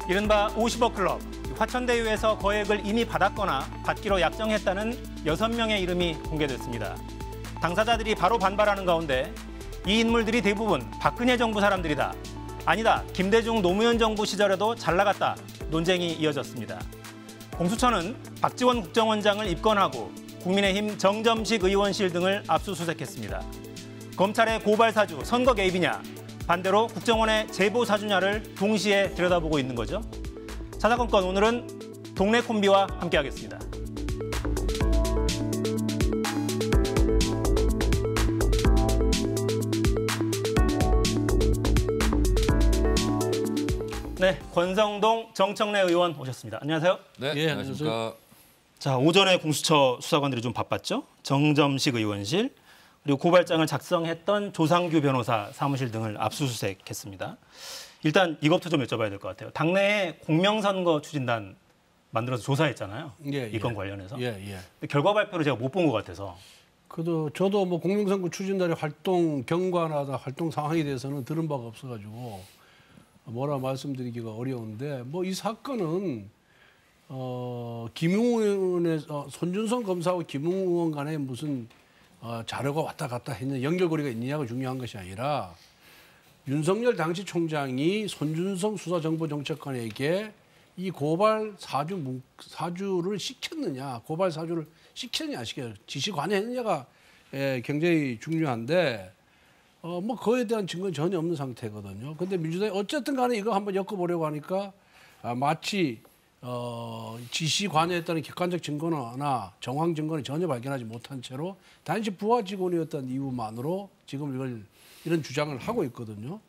이른바 50억 클럽, 화천대유에서 거액을 이미 받았거나 받기로 약정했다는 6명의 이름이 공개됐습니다. 당사자들이 바로 반발하는 가운데 이 인물들이 대부분 박근혜 정부 사람들이다. 아니다, 김대중 노무현 정부 시절에도 잘 나갔다. 논쟁이 이어졌습니다. 공수처는 박지원 국정원장을 입건하고 국민의힘 정점식 의원실 등을 압수수색했습니다. 검찰의 고발 사주, 선거 개입이냐, 반대로 국정원의 제보 사주냐를 동시에 들여다보고 있는 거죠. 자사건건 오늘은 동네 콤비와 함께하겠습니다. 네, 권성동 정청래 의원 오셨습니다. 안녕하세요. 네, 예, 안녕하십니까. 자, 오전에 공수처 수사관들이 좀 바빴죠. 정점식 의원실, 그리고 고발장을 작성했던 조상규 변호사 사무실 등을 압수수색했습니다. 일단 이것부터 좀 여쭤봐야 될 것 같아요. 당내에 공명선거 추진단 만들어서 조사했잖아요. 예, 이 건 관련해서. 예, 예. 근데 결과 발표를 제가 못 본 것 같아서. 저도 뭐 공명선거 추진단의 활동 경과나 활동 상황에 대해서는 들은 바가 없어가지고 뭐라 말씀드리기가 어려운데 뭐 이 사건은 김웅원의 손준성 검사와 김웅원 간에 무슨 자료가 왔다 갔다 했는 연결고리가 있느냐가 중요한 것이 아니라 윤석열 당시 총장이 손준성 수사정보정책관에게 이 고발 사주를 시켰느냐, 고발 사주를 시켰느냐, 지시 관여했느냐가 굉장히 중요한데 뭐 그에 대한 증거는 전혀 없는 상태거든요. 근데 민주당이 어쨌든 간에 이거 한번 엮어보려고 하니까 마치 지시 관여했다는 객관적 증거나 정황 증거는 전혀 발견하지 못한 채로 단지 부하 직원이었던 이유만으로 지금 이런 주장을 하고 있거든요.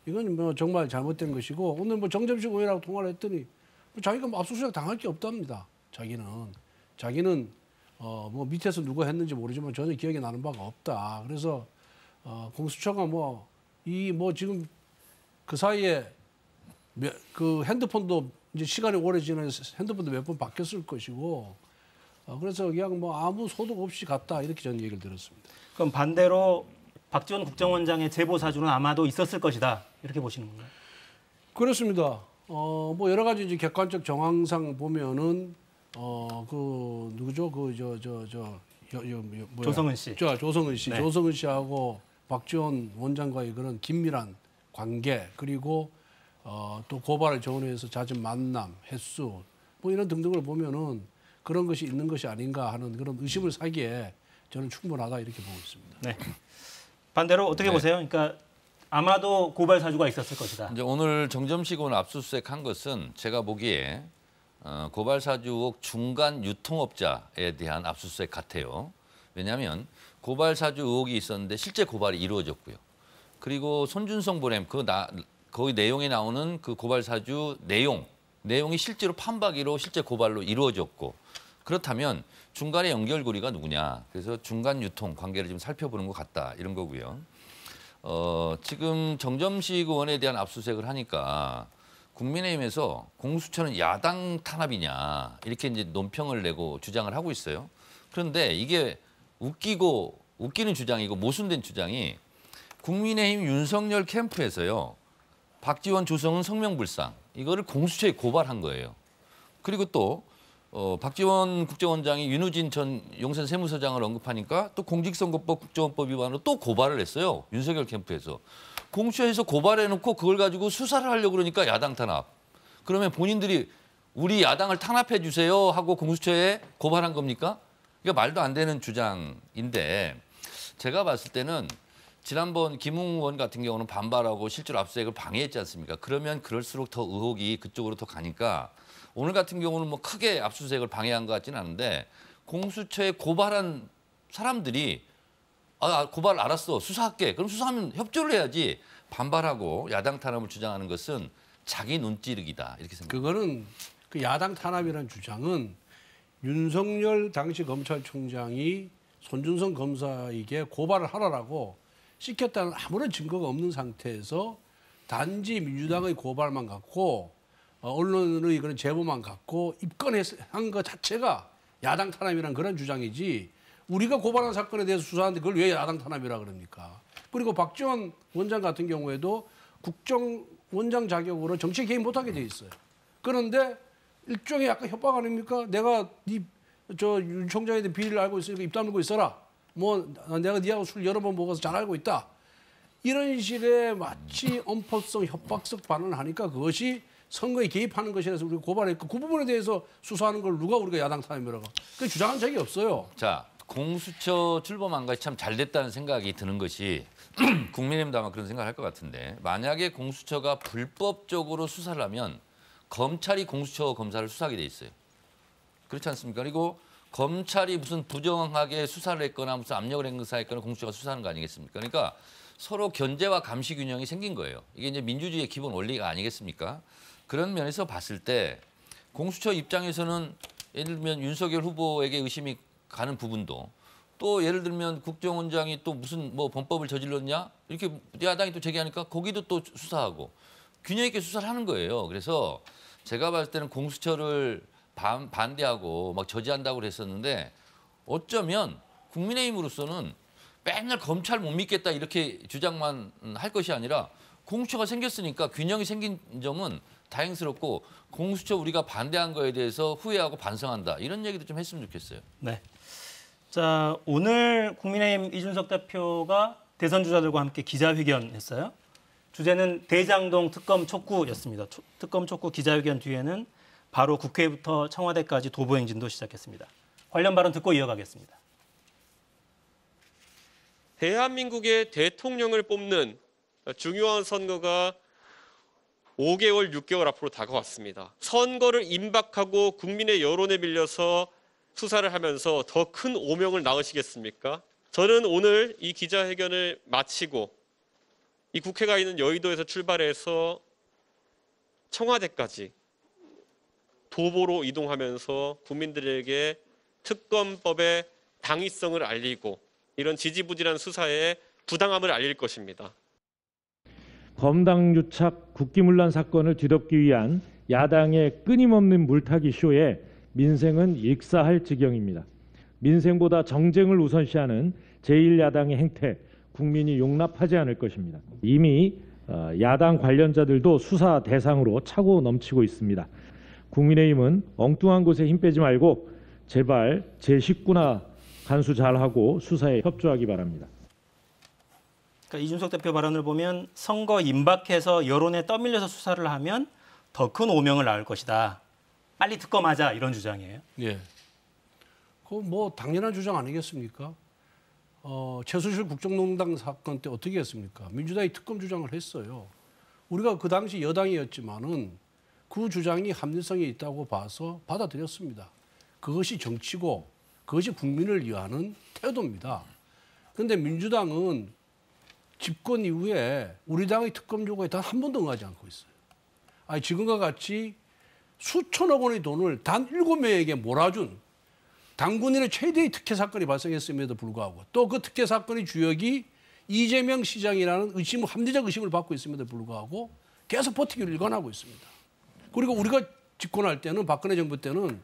이건 뭐 정말 잘못된 것이고 오늘 뭐 정점식 의원하고 통화를 했더니 자기가 뭐 압수수색 당할 게 없답니다. 자기는 뭐 밑에서 누가 했는지 모르지만 전혀 기억이 나는 바가 없다. 그래서 공수처가 지금 그 사이에 그 핸드폰도 이제 시간이 오래 지나서 핸드폰도 몇 번 바뀌었을 것이고 그래서 그냥 뭐 아무 소득 없이 갔다 이렇게 저는 얘기를 들었습니다. 그럼 반대로 박지원 국정원장의 제보 사주는 아마도 있었을 것이다 이렇게 보시는 건가요? 그렇습니다. 뭐 여러 가지 이제 객관적 정황상 보면은 그 누구죠? 조성은 씨. 조성은 씨. 네. 조성은 씨하고 박지원 원장과의 그런 긴밀한 관계 그리고 또 고발을 전후해서 잦은 만남, 횟수 뭐 이런 등등을 보면은 그런 것이 있는 것이 아닌가 하는 그런 의심을 사기에 저는 충분하다 이렇게 보고 있습니다. 네. 반대로 어떻게 보세요? 그러니까 아마도 고발 사주가 있었을 것이다. 이제 오늘 정점식 의원 압수수색한 것은 제가 보기에 고발 사주 의혹 중간 유통업자에 대한 압수수색 같아요. 왜냐하면 고발 사주 의혹이 있었는데 실제 고발이 이루어졌고요. 그리고 손준성 보냄 거기 내용에 나오는 그 고발 사주 내용이 실제로 판박이로 실제 고발로 이루어졌고 그렇다면 중간에 연결고리가 누구냐. 그래서 중간 유통 관계를 좀 살펴보는 것 같다 이런 거고요. 지금 정점식 의원에 대한 압수수색을 하니까 국민의힘에서 공수처는 야당 탄압이냐 이렇게 이제 논평을 내고 주장을 하고 있어요. 그런데 이게 웃기는 주장이고 모순된 주장이 국민의힘 윤석열 캠프에서요. 박지원, 조성은 성명불상 이거를 공수처에 고발한 거예요. 그리고 또 박지원 국정원장이 윤우진 전 용산 세무서장을 언급하니까 또 공직선거법 국정원법 위반으로 또 고발을 했어요. 윤석열 캠프에서. 공수처에서 고발해놓고 그걸 가지고 수사를 하려고 그러니까 야당 탄압. 그러면 본인들이 우리 야당을 탄압해 주세요 하고 공수처에 고발한 겁니까? 이게 말도 안 되는 주장인데 제가 봤을 때는 지난번 김웅 의원 같은 경우는 반발하고 실제로 압수수색을 방해했지 않습니까? 그러면 그럴수록 더 의혹이 그쪽으로 더 가니까 오늘 같은 경우는 뭐 크게 압수수색을 방해한 것 같지는 않은데 공수처에 고발한 사람들이 고발 알았어 수사할게. 그럼 수사하면 협조를 해야지 반발하고 야당 탄압을 주장하는 것은 자기 눈찌르기다 이렇게 생각합니다. 그거는 그 야당 탄압이라는 주장은 윤석열 당시 검찰총장이 손준성 검사에게 고발을 하라라고 시켰다는 아무런 증거가 없는 상태에서 단지 민주당의 고발만 갖고 언론의 그런 제보만 갖고 입건한 것 자체가 야당 탄압이라는 그런 주장이지 우리가 고발한 사건에 대해서 수사하는데 그걸 왜 야당 탄압이라 그럽니까? 그리고 박지원 원장 같은 경우에도 국정원장 자격으로 정치에 개입 못하게 돼 있어요. 그런데 일종의 약간 협박 아닙니까? 내가 윤 총장에 대한 비리를 알고 있으니까 입 다물고 있어라. 뭐 내가 니하고 술 여러 번 먹어서 잘 알고 있다. 이런 식의 마치 엄포성, 협박성 반응을 하니까 그것이 선거에 개입하는 것이라서 우리가 고발했고 그 부분에 대해서 수사하는 걸 누가 우리가 야당 타임이라고 그 주장한 적이 없어요. 자, 공수처 출범한 것이 참 잘 됐다는 생각이 드는 것이 국민의힘도 아마 그런 생각을 할 것 같은데 만약에 공수처가 불법적으로 수사를 하면 검찰이 공수처 검사를 수사하게 돼 있어요. 그렇지 않습니까? 그리고 검찰이 무슨 부정하게 수사를 했거나 무슨 압력을 행사했거나 공수처가 수사하는 거 아니겠습니까? 그러니까 서로 견제와 감시 균형이 생긴 거예요. 이게 이제 민주주의의 기본 원리가 아니겠습니까? 그런 면에서 봤을 때 공수처 입장에서는 예를 들면 윤석열 후보에게 의심이 가는 부분도 또 예를 들면 국정원장이 또 무슨 뭐 범법을 저질렀냐 이렇게 야당이 또 제기하니까 거기도 또 수사하고 균형 있게 수사를 하는 거예요. 그래서 제가 봤을 때는 공수처를 반대하고 막 저지한다고 그랬었는데 어쩌면 국민의힘으로서는 맨날 검찰 못 믿겠다 이렇게 주장만 할 것이 아니라 공수처가 생겼으니까 균형이 생긴 점은 다행스럽고 공수처 우리가 반대한 거에 대해서 후회하고 반성한다 이런 얘기도 좀 했으면 좋겠어요. 네. 자, 오늘 국민의힘 이준석 대표가 대선 주자들과 함께 기자회견했어요. 주제는 대장동 특검 촉구였습니다. 특검 촉구 기자회견 뒤에는 바로 국회부터 청와대까지 도보 행진도 시작했습니다. 관련 발언 듣고 이어가겠습니다. 대한민국의 대통령을 뽑는 중요한 선거가 5개월, 6개월 앞으로 다가왔습니다. 선거를 임박하고 국민의 여론에 밀려서 수사를 하면서 더 큰 오명을 낳으시겠습니까? 저는 오늘 이 기자회견을 마치고 이 국회가 있는 여의도에서 출발해서 청와대까지 도보로 이동하면서 국민들에게 특검법의 당위성을 알리고 이런 지지부진한 수사의 부당함을 알릴 것입니다. 검당유착 국기문란 사건을 뒤덮기 위한 야당의 끊임없는 물타기 쇼에 민생은 익사할 지경입니다. 민생보다 정쟁을 우선시하는 제1야당의 행태, 국민이 용납하지 않을 것입니다. 이미 야당 관련자들도 수사 대상으로 차고 넘치고 있습니다. 국민의힘은 엉뚱한 곳에 힘 빼지 말고 제발 제 식구나 간수 잘하고 수사에 협조하기 바랍니다. 그러니까 이준석 대표 발언을 보면 선거 임박해서 여론에 떠밀려서 수사를 하면 더 큰 오명을 낳을 것이다. 빨리 특검하자 이런 주장이에요. 예. 그 뭐 당연한 주장 아니겠습니까? 최순실 국정농단 사건 때 어떻게 했습니까? 민주당이 특검 주장을 했어요. 우리가 그 당시 여당이었지만은 그 주장이 합리성이 있다고 봐서 받아들였습니다. 그것이 정치고 그것이 국민을 위하는 태도입니다. 그런데 민주당은 집권 이후에 우리 당의 특검 요구에 단 한 번도 응하지 않고 있어요. 아니, 지금과 같이 수천억 원의 돈을 단 7명에게 몰아준 당군인의 최대의 특혜 사건이 발생했음에도 불구하고 또 그 특혜 사건의 주역이 이재명 시장이라는 합리적 의심을 받고 있음에도 불구하고 계속 버티기를 일관하고 있습니다. 그리고 우리가 집권할 때는 박근혜 정부 때는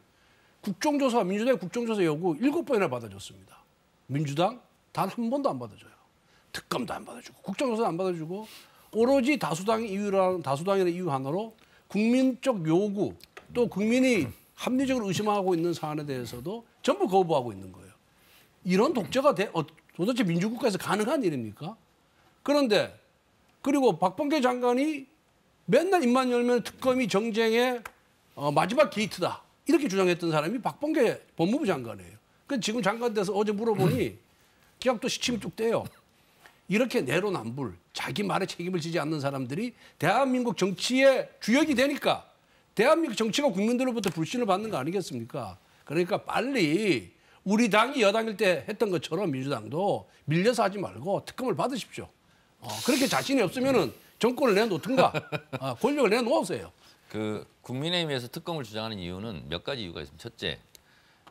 국정조사, 민주당의 국정조사 요구 7번이나 받아줬습니다. 민주당 단 한 번도 안 받아줘요. 특검도 안 받아주고 국정조사도 안 받아주고 오로지 다수당의 이유 하나로 국민적 요구 또 국민이 합리적으로 의심하고 있는 사안에 대해서도 전부 거부하고 있는 거예요. 이런 독재가 도대체 민주국가에서 가능한 일입니까? 그런데 그리고 박범계 장관이 맨날 입만 열면 특검이 정쟁의 마지막 게이트다. 이렇게 주장했던 사람이 박범계 법무부 장관이에요. 그 지금 장관 돼서 어제 물어보니 그냥 또 시침이 쭉 떼요. 이렇게 내로남불, 자기 말에 책임을 지지 않는 사람들이 대한민국 정치의 주역이 되니까 대한민국 정치가 국민들로부터 불신을 받는 거 아니겠습니까? 그러니까 빨리 우리 당이 여당일 때 했던 것처럼 민주당도 밀려서 하지 말고 특검을 받으십시오. 그렇게 자신이 없으면은 정권을 내놓든가 권력을 내놓으세요. 그 국민의힘에서 특검을 주장하는 이유는 몇 가지 이유가 있습니다. 첫째,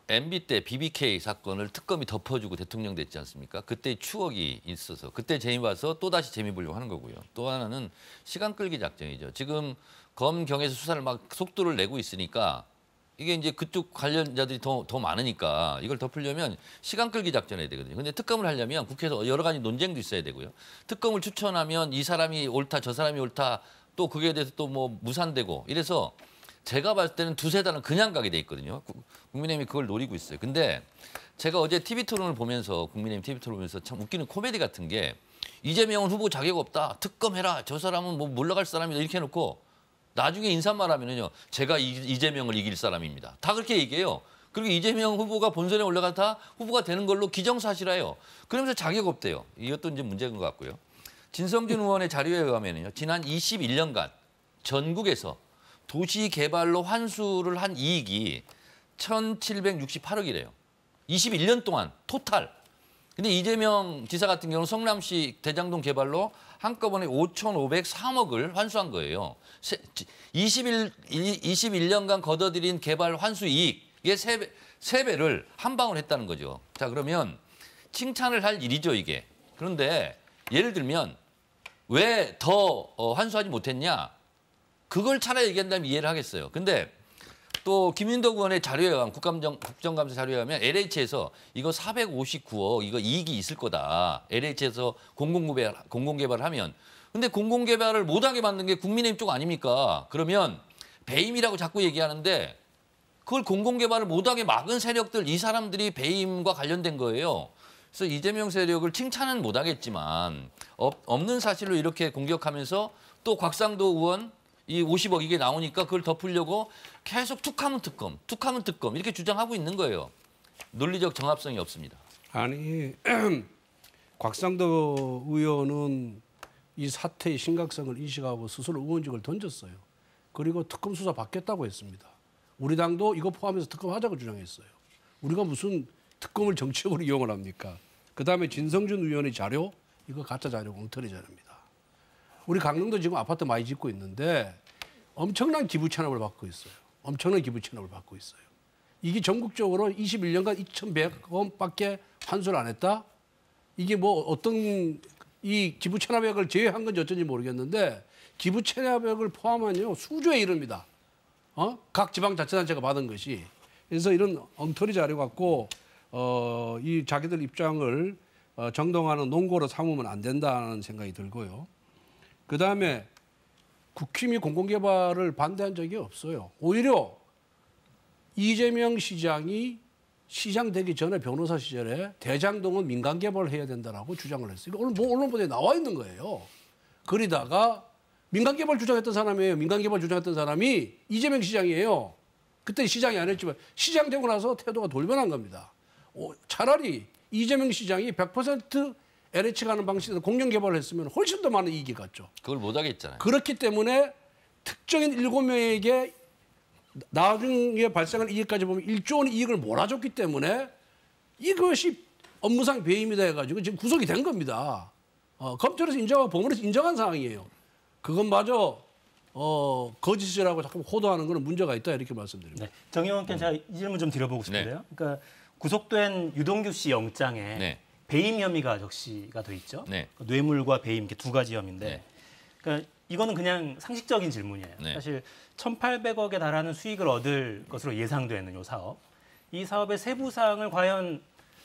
MB 때 BBK 사건을 특검이 덮어주고 대통령 됐지 않습니까? 그때 추억이 있어서 그때 재미 봐서 또다시 재미 보려고 하는 거고요. 또 하나는 시간 끌기 작전이죠. 지금 검경에서 수사를 막 속도를 내고 있으니까 이게 이제 그쪽 관련자들이 더 많으니까 이걸 덮으려면 시간 끌기 작전해야 되거든요. 근데 특검을 하려면 국회에서 여러 가지 논쟁도 있어야 되고요. 특검을 추천하면 이 사람이 옳다, 저 사람이 옳다, 또 그게 대해서 또 뭐 무산되고 이래서 제가 봤을 때는 두세 달은 그냥 가게 돼 있거든요. 국민의힘이 그걸 노리고 있어요. 근데 제가 어제 TV 토론을 보면서 국민의힘 TV 토론을 보면서 참 웃기는 코미디 같은 게 이재명은 후보 자격 없다. 특검해라. 저 사람은 뭐 물러갈 사람이다. 이렇게 해놓고 나중에 인사말 하면은요. 제가 이재명을 이길 사람입니다. 다 그렇게 얘기해요. 그리고 이재명 후보가 본선에 올라가다 후보가 되는 걸로 기정사실화해요. 그러면서 자격 없대요. 이것도 이제 문제인 것 같고요. 진성준 의원의 자료에 의하면요. 지난 21년간 전국에서 도시 개발로 환수를 한 이익이 1,768억이래요. 21년 동안 토탈. 근데 이재명 지사 같은 경우는 성남시 대장동 개발로 한꺼번에 5,503억을 환수한 거예요. 21년간 걷어들인 개발 환수 이익의 3배를 한 방울 했다는 거죠. 자, 그러면 칭찬을 할 일이죠, 이게. 그런데 예를 들면 왜 더 환수하지 못했냐? 그걸 차라리 얘기한다면 이해를 하겠어요. 근데 또 김윤덕 의원의 자료에 의하면 국정감사 자료에 의하면 LH에서 이거 459억 이거 이익이 있을 거다. LH에서 공공개발을 하면. 근데 공공개발을 못하게 만든 게 국민의힘 쪽 아닙니까? 그러면 배임이라고 자꾸 얘기하는데 그걸 공공개발을 못하게 막은 세력들 이 사람들이 배임과 관련된 거예요. 그래서 이재명 세력을 칭찬은 못하겠지만 없는 사실로 이렇게 공격하면서 또 곽상도 의원 이 50억 이게 나오니까 그걸 덮으려고 계속 툭하면 특검, 툭하면 특검 이렇게 주장하고 있는 거예요. 논리적 정합성이 없습니다. 아니 곽상도 의원은 이 사태의 심각성을 인식하고 스스로 의원직을 던졌어요. 그리고 특검 수사 받겠다고 했습니다. 우리 당도 이거 포함해서 특검하자고 주장했어요. 우리가 무슨 특검을 정치적으로 이용을 합니까? 그다음에 진성준 의원의 자료, 이거 가짜 자료, 엉터리 자료입니다. 우리 강릉도 지금 아파트 많이 짓고 있는데 엄청난 기부 체납을 받고 있어요. 엄청난 기부 체납을 받고 있어요. 이게 전국적으로 21년간 2,100원밖에 환수를 안 했다? 이게 뭐 어떤 이 기부 체납액을 제외한 건지 어쩐지 모르겠는데 기부 체납액을 포함한요 수조에 이릅니다. 각 지방자치단체가 받은 것이. 그래서 이런 엉터리 자료 갖고 이 자기들 입장을 정당화하는 논거로 삼으면 안 된다는 생각이 들고요. 그다음에 국힘이 공공개발을 반대한 적이 없어요. 오히려 이재명 시장이 시장 되기 전에 변호사 시절에 대장동은 민간 개발을 해야 된다라고 주장을 했어요. 오늘 뭐 언론 보도에 나와 있는 거예요. 그러다가 민간 개발 주장했던 사람이에요. 민간 개발 주장했던 사람이 이재명 시장이에요. 그때 시장이 안 했지만 시장 되고 나서 태도가 돌변한 겁니다. 차라리 이재명 시장이 100% LH 가는 방식으로 공영 개발을 했으면 훨씬 더 많은 이익이 갔죠. 그걸 못 하겠잖아요. 그렇기 때문에 특정인 7명에게 나중에 발생한 이익까지 보면 1조 원의 이익을 몰아줬기 때문에 이것이 업무상 배임이다 해가지고 지금 구속이 된 겁니다. 검찰에서 인정하고 법원에서 인정한 상황이에요. 그것마저 거짓이라고 자꾸 호도하는 것은 문제가 있다 이렇게 말씀드립니다. 네. 정 의원께 제가 이 질문 좀 드려보고 싶은데요. 그러니까 구속된 유동규 씨 영장에 배임 혐의가 적시가 돼 있죠. 뇌물과 배임 이렇게 두 가지 혐의인데, 그러니까 이거는 그냥 상식적인 질문이에요. 사실 1,800억에 달하는 수익을 얻을 것으로 예상되는 이 사업, 이 사업의 세부 사항을 과연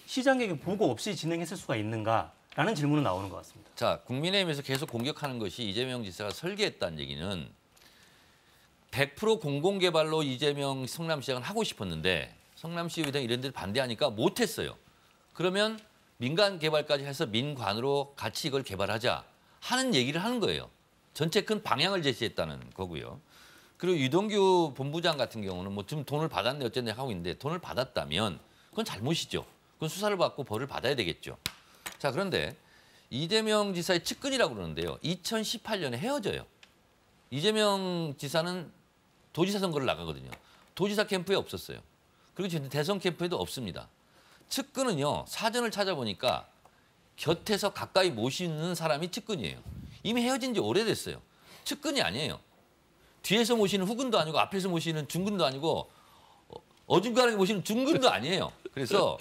시장에게 보고 없이 진행했을 수가 있는가라는 질문은 나오는 것 같습니다. 자, 국민의힘에서 계속 공격하는 것이 이재명 지사가 설계했다는 얘기는 100% 공공개발로 이재명 성남시장은 하고 싶었는데 성남시의회 등 이런 데를 반대하니까 못했어요. 그러면 민간 개발까지 해서 민관으로 같이 이걸 개발하자 하는 얘기를 하는 거예요. 전체 큰 방향을 제시했다는 거고요. 그리고 유동규 본부장 같은 경우는 뭐 지금 돈을 받았네 어쨌네 하고 있는데 돈을 받았다면 그건 잘못이죠. 그건 수사를 받고 벌을 받아야 되겠죠. 자, 그런데 이재명 지사의 측근이라고 그러는데요. 2018년에 헤어져요. 이재명 지사는 도지사 선거를 나가거든요. 도지사 캠프에 없었어요. 그리고 대선 캠프에도 없습니다. 측근은요. 사전을 찾아보니까 곁에서 가까이 모시는 사람이 측근이에요. 이미 헤어진 지 오래됐어요. 측근이 아니에요. 뒤에서 모시는 후근도 아니고 앞에서 모시는 중근도 아니고 어중간하게 모시는 중근도 아니에요. 그래서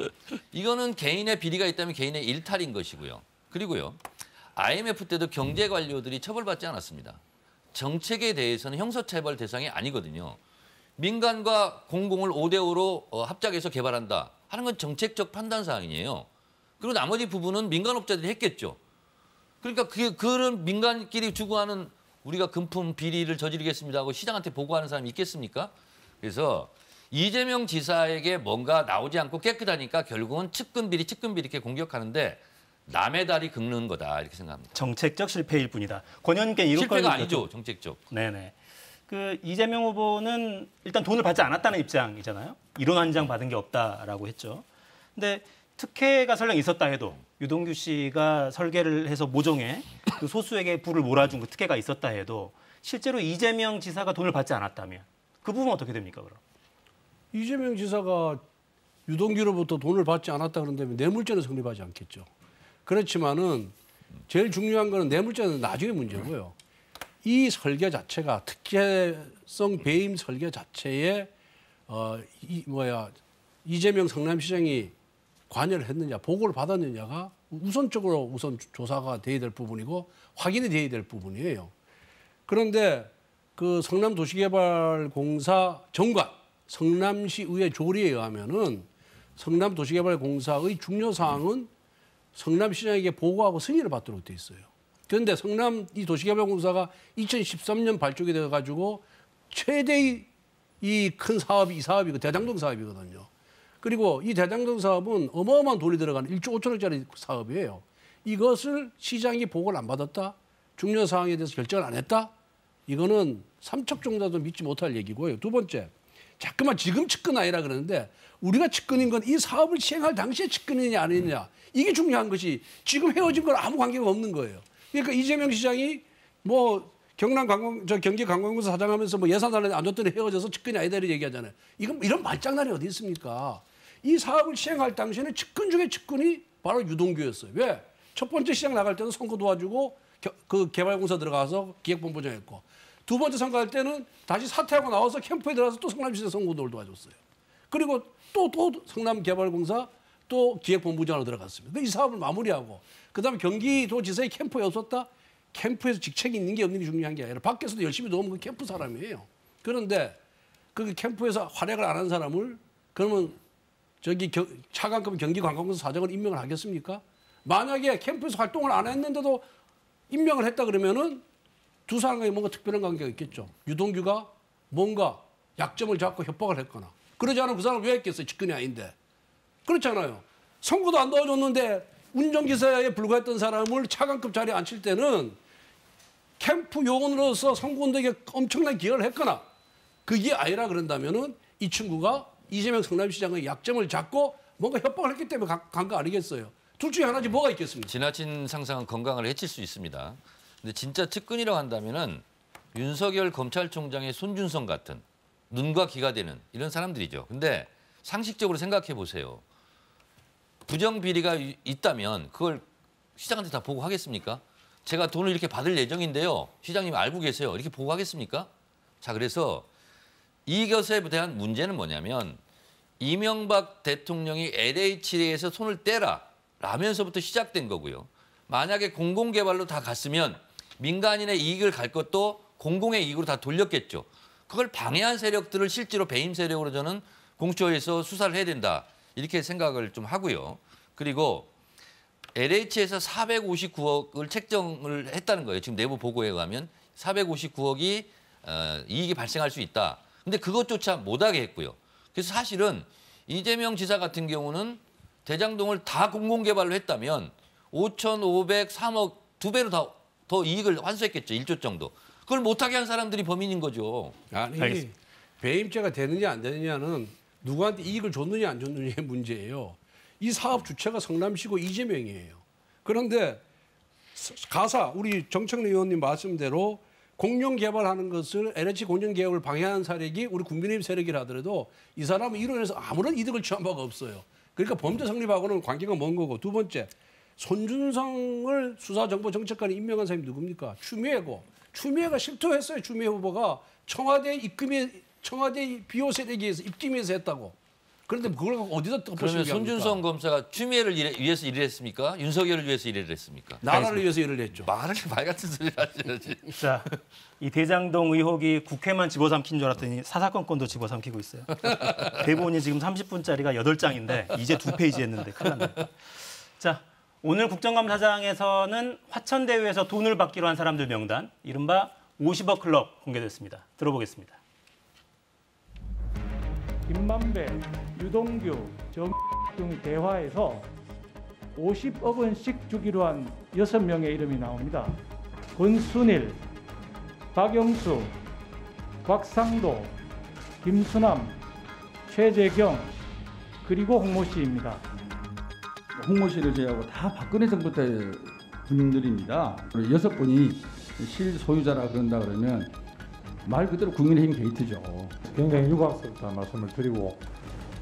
이거는 개인의 비리가 있다면 개인의 일탈인 것이고요. 그리고요. IMF 때도 경제 관료들이 처벌받지 않았습니다. 정책에 대해서는 형사처벌 대상이 아니거든요. 민간과 공공을 5대5로 합작해서 개발한다 하는 건 정책적 판단 사항이에요. 그리고 나머지 부분은 민간업자들이 했겠죠. 그러니까 그런 민간끼리 주고하는 우리가 금품 비리를 저지르겠습니다 하고 시장한테 보고하는 사람이 있겠습니까? 그래서 이재명 지사에게 뭔가 나오지 않고 깨끗하니까 결국은 측근 비리 이렇게 공격하는데 남의 다리 긁는 거다 이렇게 생각합니다. 정책적 실패일 뿐이다. 권현께 이런 실패가 아니죠, 정책적. 네네. 그 이재명 후보는 일단 돈을 받지 않았다는 입장이잖아요. 이론 한 장 받은 게 없다라고 했죠. 근데 특혜가 설령 있었다 해도 유동규 씨가 설계를 해서 모종에 그 소수에게 부를 몰아준 그 특혜가 있었다 해도 실제로 이재명 지사가 돈을 받지 않았다면 그 부분은 어떻게 됩니까, 그럼? 이재명 지사가 유동규로부터 돈을 받지 않았다 그런다면 뇌물죄는 성립하지 않겠죠. 그렇지만은 제일 중요한 거는 뇌물죄는 나중에 문제고요. 이 설계 자체가 특혜성 배임 설계 자체에 이재명 성남시장이 관여를 했느냐, 보고를 받았느냐가 우선적으로 조사가 돼야 될 부분이고 확인이 돼야 될 부분이에요. 그런데 그 성남도시개발공사 정관, 성남시의회 조리에 의하면은 성남도시개발공사의 중요사항은 성남시장에게 보고하고 승인을 받도록 돼 있어요. 그런데 성남 이 도시개발공사가 2013년 발족이 되어가지고 최대의 이 큰 사업이 이 사업이 그 대장동 사업이거든요. 그리고 이 대장동 사업은 어마어마한 돈이 들어가는 1조 5천억짜리 사업이에요. 이것을 시장이 보고를 안 받았다, 중요 사항에 대해서 결정을 안 했다. 이거는 삼척 정도도 믿지 못할 얘기고요. 두 번째, 자꾸만 지금 측근 아니라 그러는데 우리가 측근인 건 이 사업을 시행할 당시에 측근이냐 아니냐 이게 중요한 것이 지금 헤어진 건 아무 관계가 없는 거예요. 그러니까 이재명 시장이 뭐 경기관광공사 사장하면서 뭐 예산을 안 줬더니 헤어져서 측근이 아니다 이렇게 얘기하잖아요. 이런 말장난이 어디 있습니까? 이 사업을 시행할 당시에는 측근 중에 측근이 바로 유동규였어요. 왜? 첫 번째 시장 나갈 때는 선거 도와주고 그 개발공사 들어가서 기획본부장 했고, 두 번째 선거할 때는 다시 사퇴하고 나와서 캠프에 들어가서 또 성남시장 선거도를 도와줬어요. 그리고 또 성남개발공사 또 기획본부장으로 들어갔습니다. 이 사업을 마무리하고 그다음에 경기도지사의 캠프에 없었다. 캠프에서 직책이 있는 게 없는 게 중요한 게 아니라 밖에서도 열심히 도우면 그 캠프 사람이에요. 그런데 그 캠프에서 활약을 안 한 사람을 그러면 차관급 경기관광공사 사장을 임명을 하겠습니까? 만약에 캠프에서 활동을 안 했는데도 임명을 했다 그러면은 두 사람에게 뭔가 특별한 관계가 있겠죠. 유동규가 뭔가 약점을 잡고 협박을 했거나 그러지 않으면 그 사람을 왜 했겠어요? 직근이 아닌데. 그렇잖아요. 선거도 안 도와줬는데 운전기사에 불과했던 사람을 차관급 자리에 앉힐 때는 캠프 요원으로서 선거운동에 엄청난 기여를 했거나 그게 아니라 그런다면은 이 친구가 이재명 성남시장의 약점을 잡고 뭔가 협박을 했기 때문에 간 거 아니겠어요? 둘 중에 하나지 뭐가 있겠습니까? 지나친 상상은 건강을 해칠 수 있습니다. 근데 진짜 측근이라고 한다면은 윤석열 검찰총장의 손준성 같은 눈과 귀가 되는 이런 사람들이죠. 근데 상식적으로 생각해 보세요. 부정 비리가 있다면 그걸 시장한테 다 보고하겠습니까? 제가 돈을 이렇게 받을 예정인데요. 시장님 알고 계세요. 이렇게 보고하겠습니까? 자, 그래서 이것에 대한 문제는 뭐냐면 이명박 대통령이 LH에서 손을 떼라 라면서부터 시작된 거고요. 만약에 공공개발로 다 갔으면 민간인의 이익을 갈 것도 공공의 이익으로 다 돌렸겠죠. 그걸 방해한 세력들을 실제로 배임 세력으로 저는 공수처에서 수사를 해야 된다. 이렇게 생각을 좀 하고요. 그리고 LH에서 459억을 책정을 했다는 거예요. 지금 내부 보고에 의하면 459억이 이익이 발생할 수 있다. 근데 그것조차 못하게 했고요. 그래서 사실은 이재명 지사 같은 경우는 대장동을 다 공공개발로 했다면 5,503억 2배로 더 이익을 환수했겠죠. 1조 정도. 그걸 못하게 한 사람들이 범인인 거죠. 아니, 알겠습니다. 배임죄가 되느냐 안 되느냐는 누구한테 이익을 줬느냐 안 줬느냐의 문제예요. 이 사업 주체가 성남시고 이재명이에요. 그런데 우리 정청래 의원님 말씀대로 공영 개발하는 것을 LH 공영 개혁을 방해하는 세력이 우리 국민의힘 세력이라 하더라도 이 사람은 이로 인해서 아무런 이득을 취한 바가 없어요. 그러니까 범죄 성립하고는 관계가 먼 거고, 두 번째 손준성을 수사정보정책관에 임명한 사람이 누굽니까? 추미애고, 추미애가 실토했어요. 추미애 후보가 청와대 비호 세력에 의해서 입김해서 했다고. 그런데 그걸 어디다 덮으시는 그러면 게 손준성 검사가 추미애를 위해서 일을 했습니까? 윤석열을 위해서 일을 했습니까? 나라를 위해서 일을 했죠. 말을 말 같은 소리를 하셔야지. 자, 이 대장동 의혹이 국회만 집어삼킨 줄 알았더니 사사건건도 집어삼키고 있어요. 대본이 지금 30분짜리가 8장인데 이제 2페이지 했는데 큰일 났네. 자, 오늘 국정감사장에서는 화천대유에서 돈을 받기로 한 사람들 명단, 이른바 50억 클럽 공개됐습니다. 들어보겠습니다. 김만배, 유동규, 정 등 대화에서 50억 원씩 주기로 한 6명의 이름이 나옵니다. 권순일, 박영수, 곽상도, 김수남, 최재경, 그리고 홍모 씨입니다. 홍모 씨를 제외하고 다 박근혜 정부 때 군인들입니다. 6분이 실소유자라 그런다 그러면 말 그대로 국민의힘 게이트죠. 굉장히 유감스럽다는 말씀을 드리고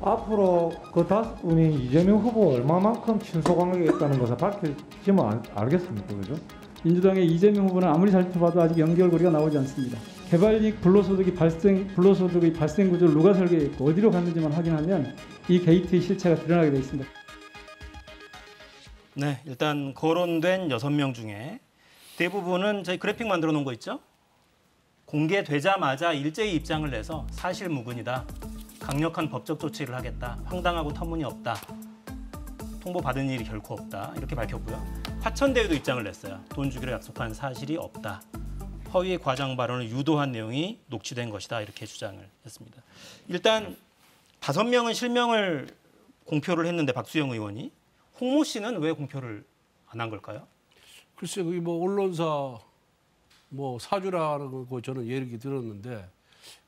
앞으로 그 5분이 이재명 후보 얼마만큼 친소 관계가 있다는 것을 밝혀지면 알겠습니까? 그죠? 민주당의 이재명 후보는 아무리 잘 봐도 아직 연결고리가 나오지 않습니다. 개발이익 불로소득의 발생 구조를 누가 설계했고 어디로 갔는지만 확인하면 이 게이트의 실체가 드러나게 돼 있습니다. 네, 일단 거론된 6명 중에 대부분은 저희 그래픽 만들어 놓은 거 있죠? 공개되자마자 일제히 입장을 내서 사실무근이다. 강력한 법적 조치를 하겠다. 황당하고 터무니없다. 통보받은 일이 결코 없다. 이렇게 밝혔고요. 화천대유도 입장을 냈어요. 돈 주기로 약속한 사실이 없다. 허위 과장 발언을 유도한 내용이 녹취된 것이다. 이렇게 주장을 했습니다. 일단 5명은 실명을 공표를 했는데 박수영 의원이 홍모 씨는 왜 공표를 안 한 걸까요? 글쎄 그게 뭐 언론사 뭐 사주라고 저는 얘기 들었는데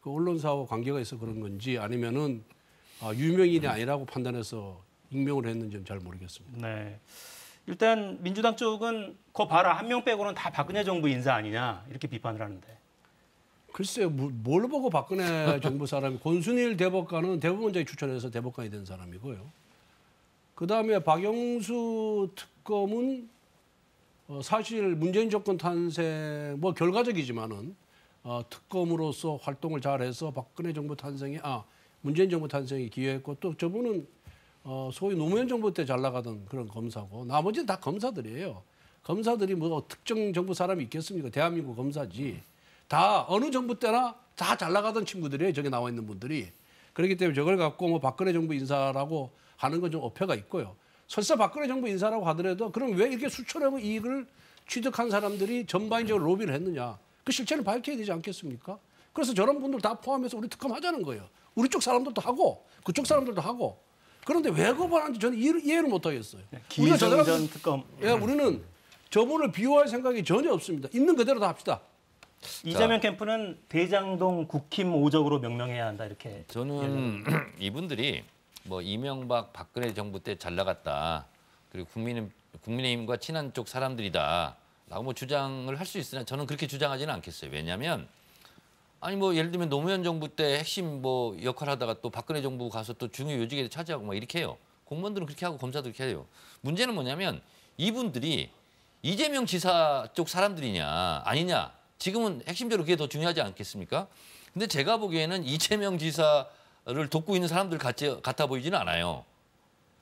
그 언론사와 관계가 있어 그런 건지 아니면은 유명인이 아니라고 판단해서 익명을 했는지는 잘 모르겠습니다. 네. 일단 민주당 쪽은 거 봐라 한 명 빼고는 다 박근혜 정부 인사 아니냐 이렇게 비판을 하는데. 글쎄요, 뭘 보고 박근혜 정부 사람이 권순일 대법관은 대법원장이 추천해서 대법관이 된 사람이고요. 그 다음에 박영수 특검은 사실 문재인 정권 탄생 뭐 결과적이지만은 특검으로서 활동을 잘해서 박근혜 정부 탄생에 문재인 정부 탄생에 기여했고 또 저분은 소위 노무현 정부 때 잘 나가던 그런 검사고 나머지는 다 검사들이에요. 검사들이 뭐 특정 정부 사람이 있겠습니까? 대한민국 검사지. 다 어느 정부 때나 다 잘 나가던 친구들이에요. 저기 나와 있는 분들이. 그렇기 때문에 저걸 갖고 뭐 박근혜 정부 인사라고 하는 건 좀 어폐가 있고요. 설사 박근혜 정부 인사라고 하더라도 그럼 왜 이렇게 수천억의 이익을 취득한 사람들이 전반적으로 로비를 했느냐. 그 실체를 밝혀야 되지 않겠습니까? 그래서 저런 분들 다 포함해서 우리 특검 하자는 거예요. 우리 쪽 사람들도 하고 그쪽 사람들도 하고. 그런데 왜 거부하는지 저는 이해를 못하겠어요. 기승전 특검. 예, 우리는 저분을 비호할 생각이 전혀 없습니다. 있는 그대로 다 합시다. 이재명 캠프는 대장동 국힘 5적으로 명명해야 한다 이렇게. 저는 이분들이 뭐 이명박 박근혜 정부 때 잘 나갔다. 그리고 국민의힘과 친한 쪽 사람들이다라고 뭐 주장을 할 수 있으나 저는 그렇게 주장하지는 않겠어요. 왜냐하면 아니 뭐 예를 들면 노무현 정부 때 핵심 뭐 역할을 하다가 또 박근혜 정부 가서 또 중요 요직에 차지하고 막 이렇게 해요. 공무원들은 그렇게 하고 검사도 그렇게 해요. 문제는 뭐냐면 이분들이 이재명 지사 쪽 사람들이냐 아니냐. 지금은 핵심적으로 그게 더 중요하지 않겠습니까? 근데 제가 보기에는 이재명 지사를 돕고 있는 사람들 같아 보이지는 않아요.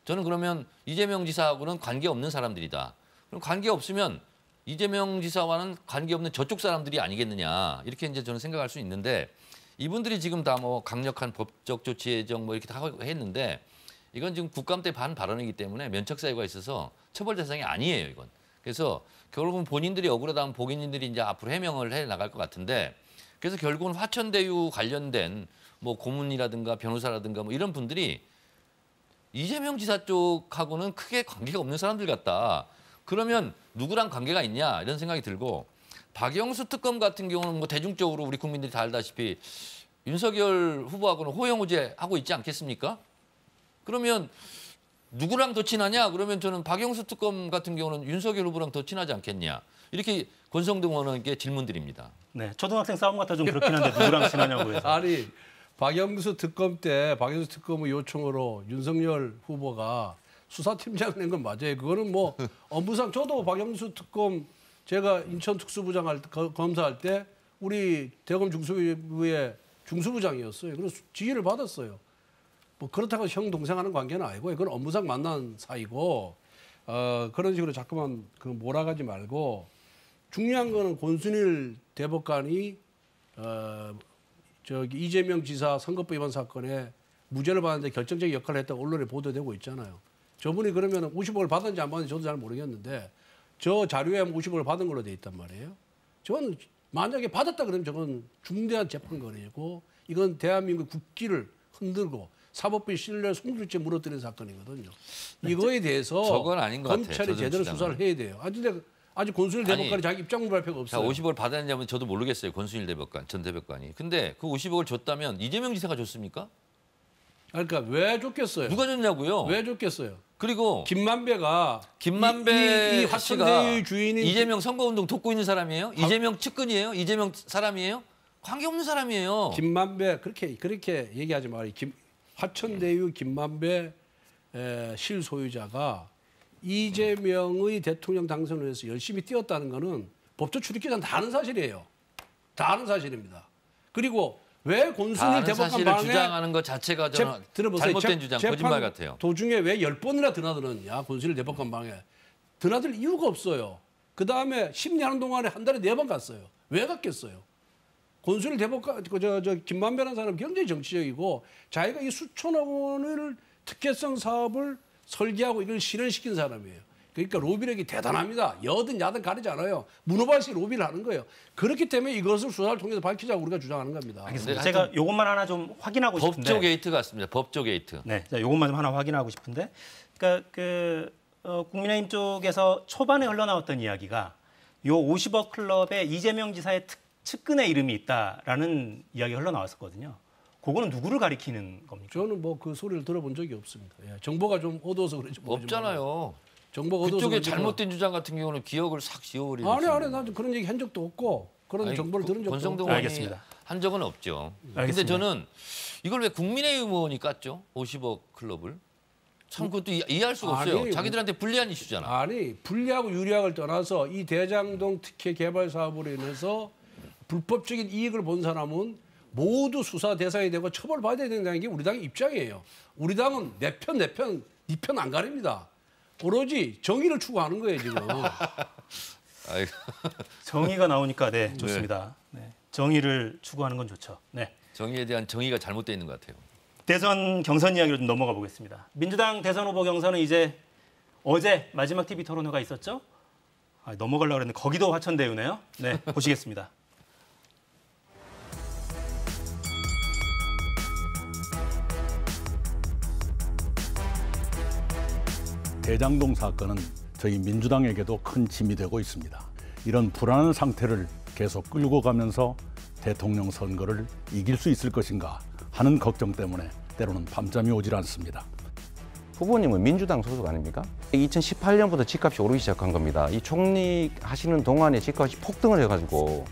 저는 그러면 이재명 지사하고는 관계없는 사람들이다. 그럼 관계없으면 이재명 지사와는 관계없는 저쪽 사람들이 아니겠느냐. 이렇게 이제 저는 생각할 수 있는데 이분들이 지금 다 뭐 강력한 법적 조치 예정 뭐 이렇게 다 했는데 이건 지금 국감 때 반 발언이기 때문에 면책 사유가 있어서 처벌 대상이 아니에요, 이건. 그래서 결국은 본인들이 억울하다면 본인들이 이제 앞으로 해명을 해 나갈 것 같은데 그래서 결국은 화천대유 관련된 뭐 고문이라든가 변호사라든가 뭐 이런 분들이 이재명 지사 쪽하고는 크게 관계가 없는 사람들 같다. 그러면 누구랑 관계가 있냐 이런 생각이 들고 박영수 특검 같은 경우는 뭐 대중적으로 우리 국민들이 다 알다시피 윤석열 후보하고는 호영호제하고 있지 않겠습니까? 그러면 누구랑 더 친하냐? 그러면 저는 박영수 특검 같은 경우는 윤석열 후보랑 더 친하지 않겠냐? 이렇게 권성동 의원에게 질문드립니다. 네, 초등학생 싸움 같아 좀 그렇긴 한데 누구랑 친하냐고 해서. 아니 박영수 특검 때 박영수 특검의 요청으로 윤석열 후보가 수사팀장을 낸 건 맞아요. 그거는 뭐 업무상 저도 박영수 특검 제가 인천 특수부장 검사할 때 우리 대검 중수부의 중수부장이었어요. 그래서 지휘를 받았어요. 뭐 그렇다고 형 동생 하는 관계는 아니고 그건 업무상 만난 사이고 그런 식으로 자꾸만 그 몰아가지 말고 중요한 거는 권순일 대법관이 저기 이재명 지사 선거법 위반 사건에 무죄를 받았는데 결정적인 역할을 했다고 언론에 보도되고 있잖아요. 저분이 그러면 50억을 받았는지 안 받았는지 저도 잘 모르겠는데 저 자료에 50억을 받은 걸로 돼 있단 말이에요. 저는 만약에 받았다 그러면 저건 중대한 재판거리고 이건 대한민국 국기를 흔들고 사법부의 신뢰를 송두리째 무너뜨리는 사건이거든요. 이거에 대해서 저건 아닌 것 같아요. 검찰이 제대로 주장은. 수사를 해야 돼요. 아직 권순일 대법관이 자기 입장 발표가 자, 없어요. 50억을 받았냐면 저도 모르겠어요. 권순일 대법관, 전 대법관이. 근데 그 50억을 줬다면 이재명 지사가 줬습니까? 그러니까 왜 줬겠어요? 누가 줬냐고요? 왜 줬겠어요? 그리고 김만배가 김만배 이 씨가 화천대유 주인인 이재명 선거운동 돕고 있는 사람이에요? 이재명 측근이에요? 이재명 사람이에요? 관계없는 사람이에요. 김만배 그렇게 얘기하지 말아요. 화천대유 김만배 실소유자가 이재명의 대통령 당선을 위해서 열심히 뛰었다는 것은 법조 출입기관 다 아는 사실이에요. 다 아는 사실입니다. 그리고 왜 권순일 다른 대법관 사실을 방에 주장하는 것 자체가 저는 들어보세요. 잘못된 주장, 거짓말 같아요. 도중에 왜 10번이나 드나드느냐 권순일 대법관 방에. 드나들 이유가 없어요. 그다음에 심리하는 동안에 한 달에 4번 갔어요. 왜 갔겠어요? 권순일 대법관 김만배라는 사람은 굉장히 정치적이고 자기가 이 수천억 원을 특혜성 사업을 설계하고 이걸 실현시킨 사람이에요. 그러니까 로비력이 대단합니다. 여든 야든 가리지 않아요. 문호발식 로비를 하는 거예요. 그렇기 때문에 이것을 수사를 통해서 밝히자고 우리가 주장하는 겁니다. 알겠습니다. 제가 이것만 하나 좀 확인하고 싶은데. 법조 게이트 같습니다. 법조 게이트. 네, 자, 이것만 좀 하나 확인하고 싶은데. 그러니까 국민의힘 쪽에서 초반에 흘러나왔던 이야기가 요 50억 클럽에 이재명 지사의 측근의 이름이 있다라는 이야기가 흘러나왔었거든요. 그거는 누구를 가리키는 겁니까? 저는 뭐 그 소리를 들어본 적이 없습니다. 예, 정보가 좀 어두워서 그런지 모르지만. 없잖아요. 정보가 어두워서 그쪽에 그런지 잘못된 주장 같은 경우는 기억을 싹 지워버리는. 아니, 나도 그런 얘기 한 적도 없고 그런 정보를 들은 적도 권성동 없고. 의원이 알겠습니다. 한 적은 없죠. 근데 알겠습니다. 저는 이걸 왜 국민의힘 의원이 깠죠? 50억 클럽을. 참 그것도 이해할 수가 없어요. 아니, 자기들한테 불리한 이슈잖아. 아니 불리하고 유리학을 떠나서 이 대장동 특혜 개발 사업으로 인해서 불법적인 이익을 본 사람은 모두 수사 대상이 되고 처벌받아야 된다는 게 우리 당의 입장이에요. 우리 당은 내 편 네 편 안 가립니다. 오로지 정의를 추구하는 거예요 지금. 아이고. 정의가 나오니까 네, 좋습니다. 네. 정의를 추구하는 건 좋죠. 네. 정의에 대한 정의가 잘못되어 있는 것 같아요. 대선 경선 이야기로 좀 넘어가 보겠습니다. 민주당 대선 후보 경선은 이제 어제 마지막 TV 토론회가 있었죠? 넘어가려고 그랬는데 거기도 화천대유네요. 네, 보시겠습니다. 대장동 사건은 저희 민주당에게도 큰 짐이 되고 있습니다. 이런 불안한 상태를 계속 끌고 가면서 대통령 선거를 이길 수 있을 것인가 하는 걱정 때문에 때로는 밤잠이 오질 않습니다. 후보님은 민주당 소속 아닙니까? 2018년부터 집값이 오르기 시작한 겁니다. 이 총리 하시는 동안에 집값이 폭등을 해가지고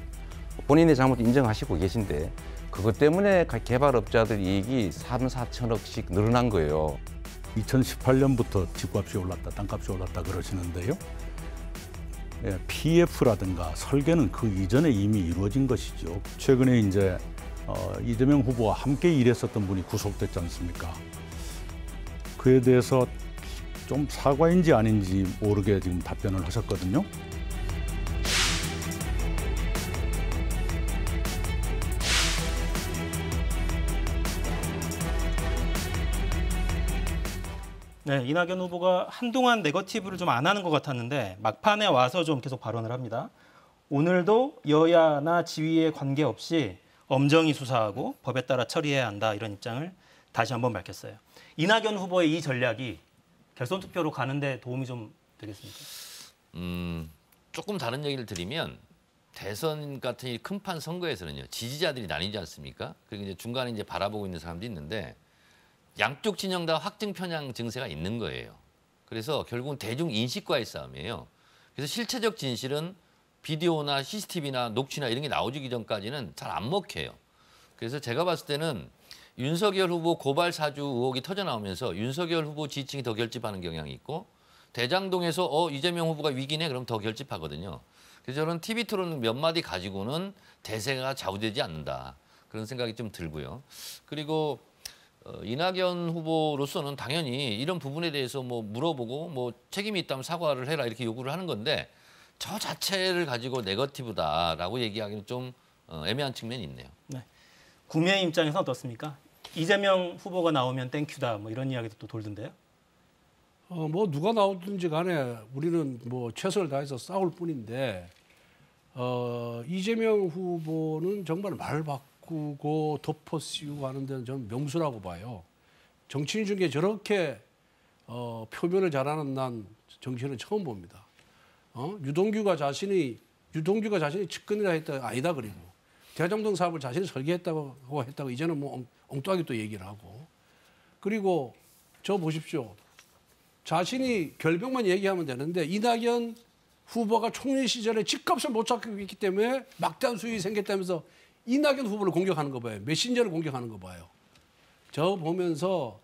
본인의 잘못 인정하시고 계신데 그것 때문에 개발업자들 이익이 3, 4천억씩 늘어난 거예요. 2018년부터 집값이 올랐다, 땅값이 올랐다 그러시는데요. PF라든가 설계는 그 이전에 이미 이루어진 것이죠. 최근에 이제 이재명 후보와 함께 일했었던 분이 구속됐지 않습니까? 그에 대해서 좀 사과인지 아닌지 모르게 지금 답변을 하셨거든요. 네, 이낙연 후보가 한동안 네거티브를 좀 안 하는 것 같았는데 막판에 와서 좀 계속 발언을 합니다. 오늘도 여야나 지위에 관계없이 엄정히 수사하고 법에 따라 처리해야 한다 이런 입장을 다시 한번 밝혔어요. 이낙연 후보의 이 전략이 결선 투표로 가는데 도움이 좀 되겠습니까? 조금 다른 얘기를 드리면 대선 같은 이 큰판 선거에서는요 지지자들이 나뉘지 않습니까? 그리고 이제 중간에 이제 바라보고 있는 사람도 있는데 양쪽 진영 다 확증 편향 증세가 있는 거예요. 그래서 결국은 대중 인식과의 싸움이에요. 그래서 실체적 진실은 비디오나 CCTV나 녹취나 이런 게 나오기 전까지는 잘 안 먹혀요. 그래서 제가 봤을 때는 윤석열 후보 고발 사주 의혹이 터져 나오면서 윤석열 후보 지지층이 더 결집하는 경향이 있고 대장동에서 이재명 후보가 위기네 그럼 더 결집하거든요. 그래서 저는 TV 토론 몇 마디 가지고는 대세가 좌우되지 않는다. 그런 생각이 좀 들고요. 그리고 이낙연 후보로서는 당연히 이런 부분에 대해서 뭐 물어보고 뭐 책임이 있다면 사과를 해라 이렇게 요구를 하는 건데 저 자체를 가지고 네거티브다라고 얘기하기는 좀 애매한 측면이 있네요. 네. 국민의힘 입장에서는 어떻습니까? 이재명 후보가 나오면 땡큐다 뭐 이런 이야기도 또 돌던데요. 뭐 누가 나오든지 간에 우리는 뭐 최선을 다해서 싸울 뿐인데 이재명 후보는 정말 말 바꾸고 덮어 씌우고 하는 데는 저는 명수라고 봐요. 정치인 중에 저렇게 표면을 잘하는 난 정치인은 처음 봅니다. 유동규가 자신이 측근이라 했다 아니다 그리고 대장동 사업을 자신이 설계했다고 이제는 뭐 엉뚱하게 또 얘기를 하고 그리고 저 보십시오. 자신이 결벽만 얘기하면 되는데 이낙연 후보가 총리 시절에 집값을 못 잡고 있기 때문에 막대한 수익이 생겼다면서 이낙연 후보를 공격하는 거 봐요. 메신저를 공격하는 거 봐요. 저 보면서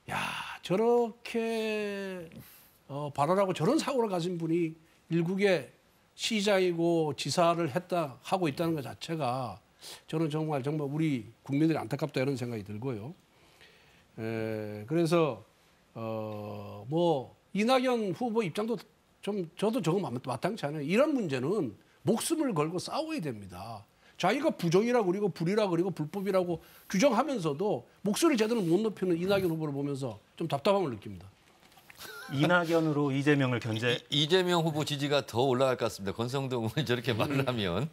야 저렇게 발언하고 저런 사고를 가진 분이 일국의 시장이고 지사를 하고 있다는 것 자체가 저는 정말 우리 국민들이 안타깝다 이런 생각이 들고요. 그래서 뭐 이낙연 후보 입장도 저도 저거 마땅치 않아요. 이런 문제는 목숨을 걸고 싸워야 됩니다. 자기가 부정이라고 그리고 불이라고 그리고 불법이라고 규정하면서도 목소리를 제대로 못 높이는 이낙연 후보를 보면서 좀 답답함을 느낍니다. 이낙연으로 이재명을 견제. 이재명 후보 지지가 더 올라갈 것 같습니다. 권성동 의원이 저렇게 말을 하면.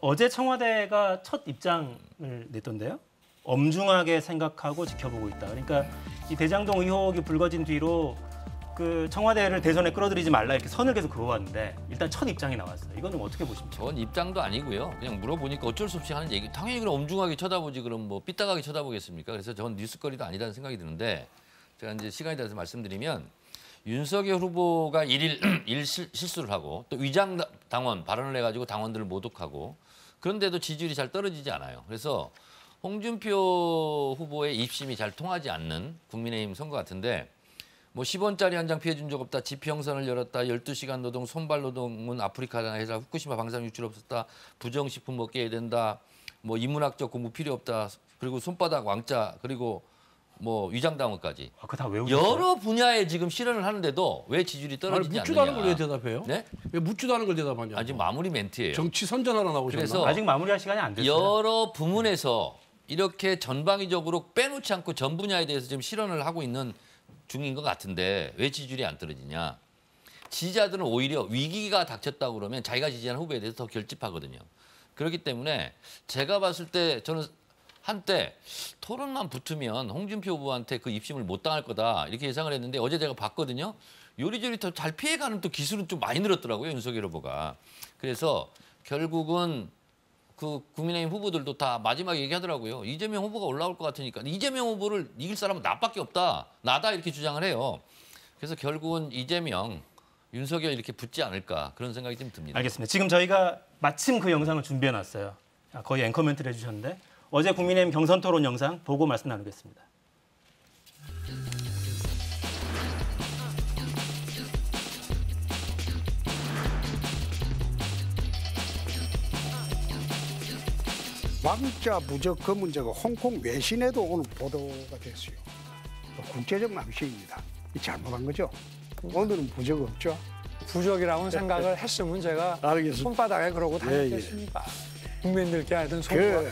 어제 청와대가 첫 입장을 냈던데요. 엄중하게 생각하고 지켜보고 있다. 그러니까 이 대장동 의혹이 불거진 뒤로 그 청와대를 대선에 끌어들이지 말라 이렇게 선을 계속 그어왔는데 일단 첫 입장이 나왔어요. 이건 좀 어떻게 보십니까? 저건 입장도 아니고요. 그냥 물어보니까 어쩔 수 없이 하는 얘기. 당연히 그럼 엄중하게 쳐다보지 그럼 뭐 삐딱하게 쳐다보겠습니까? 그래서 저건 뉴스거리도 아니라는 생각이 드는데 제가 이제 시간이 돼서 말씀드리면 윤석열 후보가 일 실수를 하고 또 위장 당원 발언을 해가지고 당원들을 모독하고 그런데도 지지율이 잘 떨어지지 않아요. 그래서 홍준표 후보의 입심이 잘 통하지 않는 국민의힘 선거 같은데 뭐 10원짜리 한 장 피해준 적 없다. 지평선을 열었다. 12시간 노동, 손발 노동은 아프리카나 해서 후쿠시마 방사능 유출 없었다. 부정식품 먹게 해야 된다. 뭐 인문학적 공부 필요 없다. 그리고 손바닥 왕자 그리고 뭐 위장당원까지. 그거 다 외우셨어요? 여러 분야에 지금 실현을 하는데도 왜 지지율이 떨어지지 묻지도 않느냐. 않은 걸 왜 대답해요? 네? 왜 묻지도 않은 걸 대답하냐? 아직 마무리 멘트예요. 정치 선전하러 나오셨나? 그래서 아직 마무리할 시간이 안 됐어요. 여러 부문에서 이렇게 전방위적으로 빼놓지 않고 전 분야에 대해서 지금 실현을 하고 있는 중인 것 같은데 왜 지지율이 안 떨어지냐. 지지자들은 오히려 위기가 닥쳤다고 그러면 자기가 지지하는 후보에 대해서 더 결집하거든요. 그렇기 때문에 제가 봤을 때 저는 한때 토론만 붙으면 홍준표 후보한테 그 입심을 못 당할 거다 이렇게 예상을 했는데 어제 제가 봤거든요. 요리조리 더 잘 피해가는 또 기술은 좀 많이 늘었더라고요. 윤석열 후보가. 그래서 결국은 그 국민의힘 후보들도 다 마지막에 얘기하더라고요. 이재명 후보가 올라올 것 같으니까. 이재명 후보를 이길 사람은 나밖에 없다. 나다 이렇게 주장을 해요. 그래서 결국은 이재명, 윤석열 이렇게 붙지 않을까 그런 생각이 좀 듭니다. 알겠습니다. 지금 저희가 마침 그 영상을 준비해놨어요. 거의 앵커 멘트를 해주셨는데 어제 국민의힘 경선 토론 영상 보고 말씀 나누겠습니다. 왕자 부적 그 문제가 홍콩 외신에도 오늘 보도가 됐어요. 국제적 낭시입니다. 잘못한 거죠. 오늘은 부적 없죠. 부적이라고 생각을 했으면 제가 알겠습니다. 손바닥에 그러고 다녔겠습니까? 국민들께 하여튼 송구하고.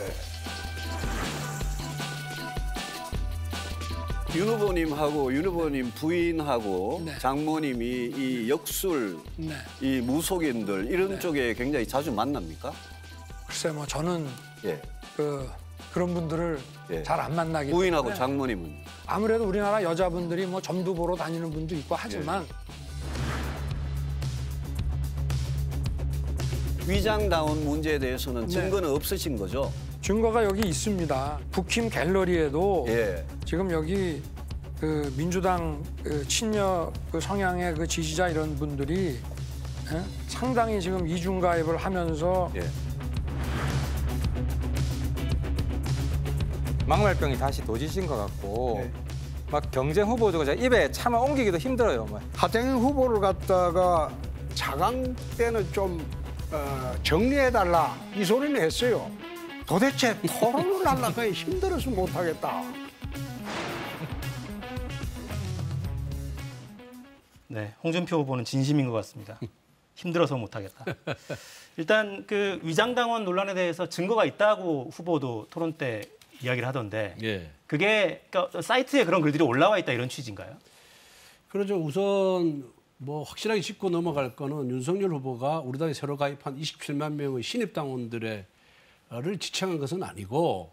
윤 후보님하고 윤 후보님 부인하고 네. 장모님이 이 역술, 네. 이 무속인들 이런 쪽에 굉장히 자주 만납니까? 글쎄 뭐 저는 예. 그런 분들을 예. 잘 안 만나기 부인하고 때문에 장모님은 아무래도 우리나라 여자분들이 뭐 점도 보러 다니는 분도 있고 하지만 위장다운 문제에 대해서는 네. 증거는 없으신 거죠? 증거가 여기 있습니다. 북힘 갤러리에도 예. 지금 여기 그 민주당 친여 성향의 그 지지자 이런 분들이 상당히 지금 이중 가입을 하면서 예. 막말병이 다시 도지신 것 같고 막 경쟁 후보들과 입에 차마 옮기기도 힘들어요. 하태경 후보를 갖다가 차강 때는 좀 정리해달라 이 소리는 했어요. 도대체 토론을 하려고 힘들어서 못하겠다. 네, 홍준표 후보는 진심인 것 같습니다. 힘들어서 못하겠다. 일단 그 위장당원 논란에 대해서 증거가 있다고 후보도 토론 때 이야기를 하던데 예. 그게 그러니까 사이트에 그런 글들이 올라와 있다 이런 취지인가요? 그렇죠. 우선 뭐 확실하게 짚고 넘어갈 거는 윤석열 후보가 우리 당에 새로 가입한 27만 명의 신입 당원들을 지칭한 것은 아니고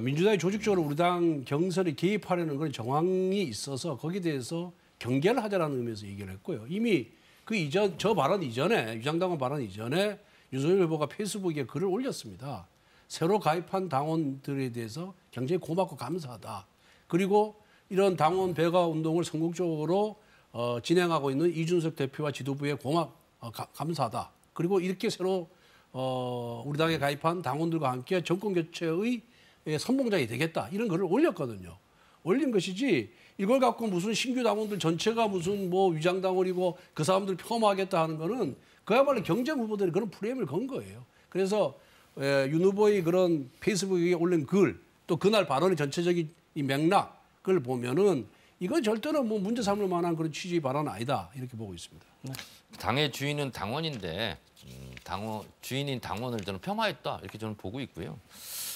민주당이 조직적으로 우리 당 경선에 개입하려는 그런 정황이 있어서 거기에 대해서 경계를 하자라는 의미에서 얘기를 했고요. 이미 그 이전 저 발언 이전에 위장당원 발언 이전에 윤석열 후보가 페이스북에 글을 올렸습니다. 새로 가입한 당원들에 대해서 굉장히 고맙고 감사하다. 그리고 이런 당원 배가 운동을 성공적으로 진행하고 있는 이준석 대표와 지도부에 감사하다. 그리고 이렇게 새로 우리 당에 가입한 당원들과 함께 정권 교체의 선봉장이 되겠다. 이런 글을 올렸거든요. 올린 것이지 이걸 갖고 무슨 신규 당원들 전체가 무슨 뭐 위장당원이고 그 사람들 폄하하겠다 하는 거는 그야말로 경쟁 후보들이 그런 프레임을 건 거예요. 그래서 윤 후보의 그런 페이스북에 올린 글, 또 그날 발언의 전체적인 이 맥락을 보면은 이건 절대로 뭐 문제 삼을 만한 그런 취지의 발언은 아니다 이렇게 보고 있습니다. 네. 당의 주인은 당원인데 주인인 당원을 저는 폄하했다 이렇게 저는 보고 있고요.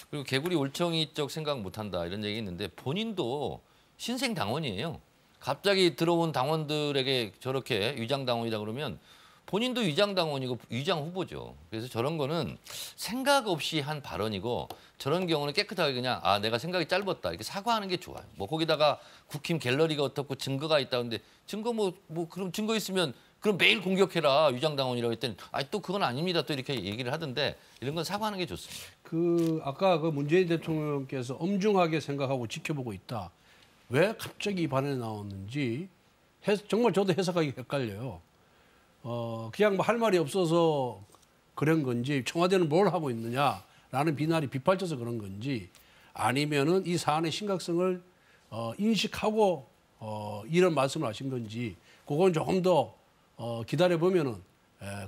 그리고 개구리 올챙이적 생각 못한다 이런 얘기 있는데 본인도 신생 당원이에요. 갑자기 들어온 당원들에게 저렇게 위장당원이다 그러면 본인도 위장당원이고 위장 후보죠. 그래서 저런 거는 생각 없이 한 발언이고 저런 경우는 깨끗하게 그냥 내가 생각이 짧았다 이렇게 사과하는 게 좋아요. 뭐 거기다가 국힘 갤러리가 어떻고 증거가 있다는데 증거 뭐 그럼 증거 있으면 그럼 매일 공격해라 위장당원이라고 했더니 또 그건 아닙니다 또 이렇게 얘기를 하던데 이런 건 사과하는 게 좋습니다. 아까 그 문재인 대통령께서 엄중하게 생각하고 지켜보고 있다. 왜 갑자기 이 발언이 나왔는지 정말 저도 해석하기 헷갈려요. 그냥 뭐 할 말이 없어서 그런 건지 청와대는 뭘 하고 있느냐라는 비난이 빗발쳐서 그런 건지 아니면은 이 사안의 심각성을 인식하고 이런 말씀을 하신 건지 그건 조금 더 기다려 보면은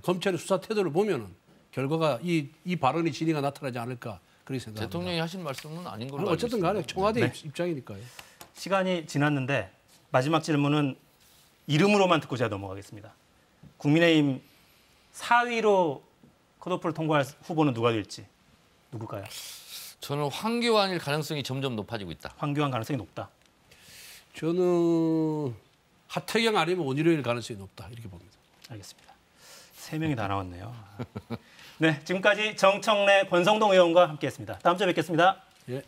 검찰의 수사 태도를 보면은 결과가 이 발언의 진위가 나타나지 않을까 그렇게 생각합니다. 대통령이 하신 말씀은 아닌 걸로 어쨌든 간에 청와대 네. 입장이니까요. 시간이 지났는데 마지막 질문은 이름으로만 듣고 제가 넘어가겠습니다. 국민의힘 4위로 컷오프를 통과할 후보는 누가 될지 누굴까요? 저는 황교안일 가능성이 점점 높아지고 있다. 황교안 가능성이 높다. 저는 하태경 아니면 원희룡일 가능성이 높다 이렇게 봅니다. 알겠습니다. 3명이 다 나왔네요. 네, 지금까지 정청래 권성동 의원과 함께했습니다. 다음 주에 뵙겠습니다. 예.